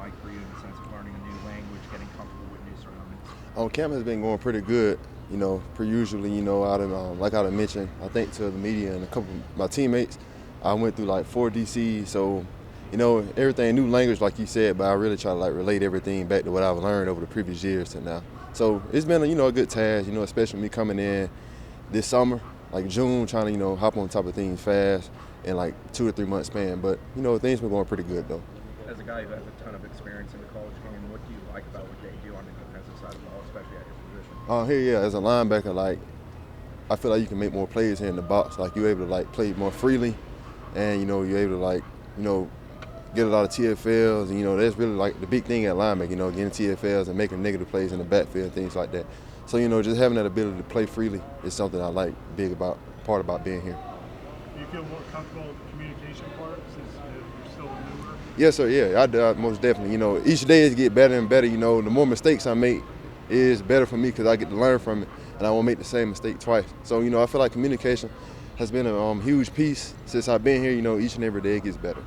like for you in the sense of learning a new language, getting comfortable with new surroundings? Camp has been going pretty good, per usually, like I mentioned, I think to the media and a couple of my teammates, I went through like 4 DCs, so, everything, new language like you said, but I really try to like relate everything back to what I've learned over the previous years to now. So it's been, a good task, especially me coming in this summer, like June, trying to, hop on top of things fast in like 2 or 3 month span. But, things been going pretty good though. As a guy who has a ton of experience in the college game, what do you like about what they do on the defensive side of the ball, especially at your position? Here, as a linebacker, like I feel like you can make more plays here in the box. Like you're able to like play more freely, and you're able to like get a lot of TFLs. And that's really like the big thing at linebacker. Getting TFLs and making negative plays in the backfield and things like that. So just having that ability to play freely is something I like part about being here. Do you feel more comfortable with the communication part since you're still newer? Yes, sir. Yeah, I do, most definitely. Each day is get better and better. The more mistakes I make is better for me because I get to learn from it, and I won't make the same mistake twice. So, I feel like communication has been a huge piece since I've been here. Each and every day it gets better.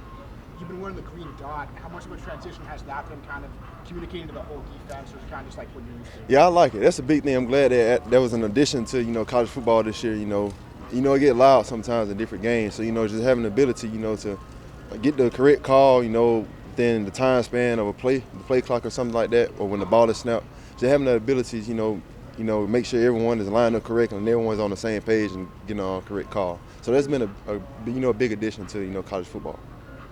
You've been wearing the green dot. How much of a transition has that been kind of communicating to the whole defense, or kind of just like what you're used to? Yeah, I like it. That's a big thing. I'm glad that was an addition to, college football this year. It get loud sometimes in different games. So, just having the ability, to get the correct call, within the time span of the play clock or something like that, or when the ball is snapped, just having the ability, make sure everyone is lined up correctly and everyone's on the same page and getting a correct call. So that's been a big addition to, college football.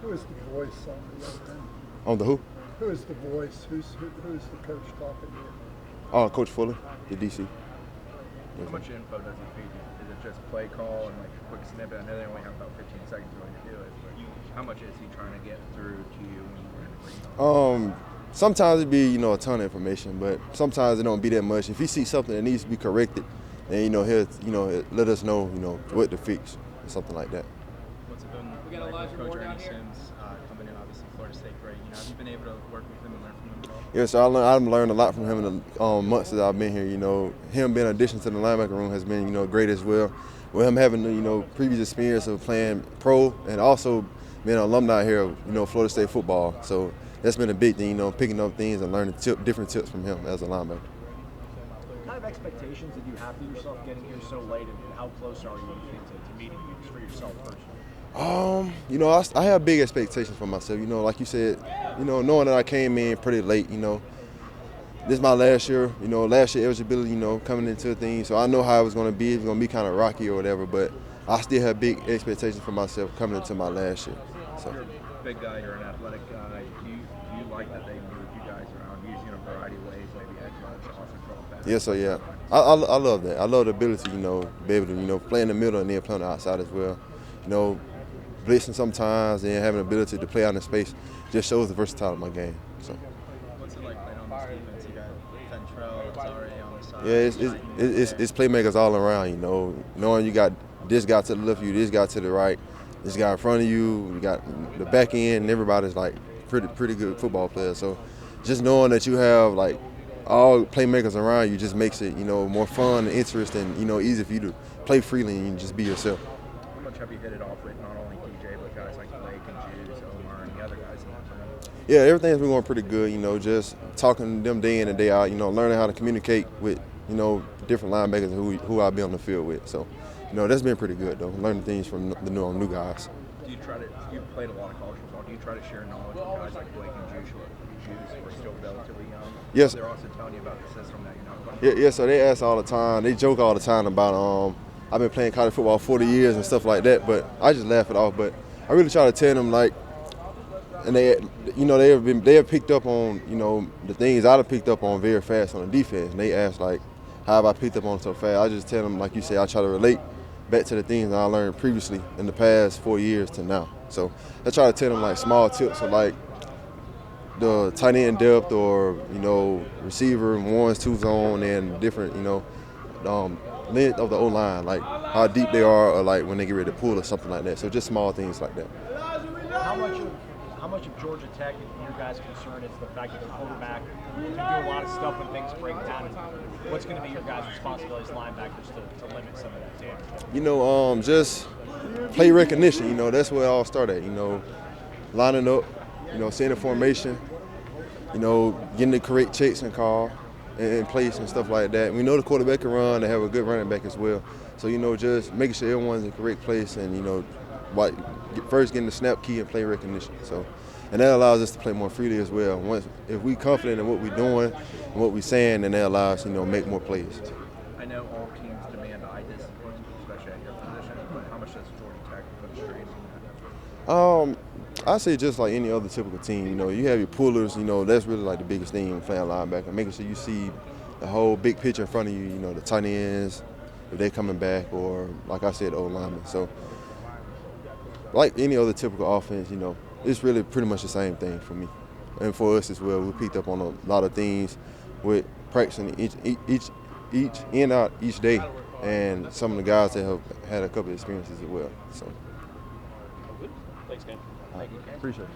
Who is the voice on the other end? On the who? Who is the voice? Who's the coach talking to you? Oh, Coach Fuller, the DC. How much info does he feed you? Is it just play call and like a quick snippet? I know they only have about 15 seconds to really do it, but how much is he trying to get through to you when you're in the green zone? Sometimes it'd be, a ton of information, but sometimes it don't be that much. If he sees something that needs to be corrected, then, he'll, let us know, what to fix or something like that. What's it been like with Coach Ernie Sims coming in, obviously Florida State great. Have you been able to work with him and learn from him at all? Yeah, so I've learned a lot from him in the months that I've been here. Him being an addition to the linebacker room has been, great as well. With him having, previous experience of playing pro and also being an alumni here of, Florida State football. So that's been a big thing, picking up things and learning different tips from him as a linebacker. What kind of expectations did you have for yourself getting here so late, and how close are you to meeting you just for yourself personally? I have big expectations for myself. Like you said, knowing that I came in pretty late, this is my last year, last year eligibility, coming into things. So I know how it was going to be. It's going to be kind of rocky or whatever, but I still have big expectations for myself coming into my last year. So. You're a big guy, you're an athletic guy. Do you like that they move you guys around, use you in a variety of ways, maybe edge rush, offense, all that? Yes, sir, yeah. I love that. I love the ability, to be able to, play in the middle and then play on the outside as well. Blitzing sometimes and having the ability to play out in space just shows the versatility of my game. So. What's it like playing on this defense? You got Fentrell, Zare on the side. Yeah, it's playmakers all around, knowing you got this guy to the left of you, this guy to the right, this guy in front of you, you got the back end, and everybody's like pretty good football players. So just knowing that you have like all playmakers around you just makes it, more fun and interesting, easy for you to play freely and just be yourself. How much have you hit it off with not only DJ, but guys like Blake and Juice, Omar, and the other guys in that room? Yeah, everything's been going pretty good, just talking to them day in and day out, learning how to communicate with, different linebackers who I'll be on the field with. So, that's been pretty good, though, learning things from the new guys. You played a lot of college football. Do you try to share knowledge with guys like Blake and Juice who are still relatively young? Yes. They're also telling you about the system that you're not playing. Yeah, so they ask all the time. They joke all the time about I've been playing college football 40 years and stuff like that, but I just laugh it off. But I really try to tell them, like, and they have picked up on, the things I've picked up on very fast on the defense. And they ask, like, how have I picked up on so fast? I just tell them, like you say, I try to relate back to the things that I learned previously in the past 4 years to now. So I try to tell them, like, small tips of, like, the tight end depth or, receiver, ones, two zone, and different, length of the O-line, like how deep they are or like when they get ready to pull or something like that. So just small things like that. How much of Georgia Tech and your guys' concern is the fact that the quarterback can do a lot of stuff when things break down? What's going to be your guys' responsibility as linebackers to limit some of that damage? Just play recognition. That's where it all started. Lining up, seeing the formation, you know, getting the correct checks and call in place and stuff like that. We know the quarterback can run. They have a good running back as well. So, you know, just making sure everyone's in the correct place and, you know, first getting the snap key and play recognition. So, and that allows us to play more freely as well. If we're confident in what we're doing and what we're saying, then that allows us, you know, make more plays. I know all teams demand eye discipline, especially at your position, but how much does Georgia Tech put a strain on that? I say just like any other typical team, you know, you have your pullers, you know, that's really like the biggest thing when playing linebacker, making sure you see the whole big picture in front of you, you know, the tight ends, if they're coming back, or like I said, old linemen. So like any other typical offense, you know, it's really pretty much the same thing for me. And for us as well, we picked up on a lot of things with practicing each in out each day, and some of the guys that have had a couple of experiences as well. So. Thanks, Dan. Appreciate it.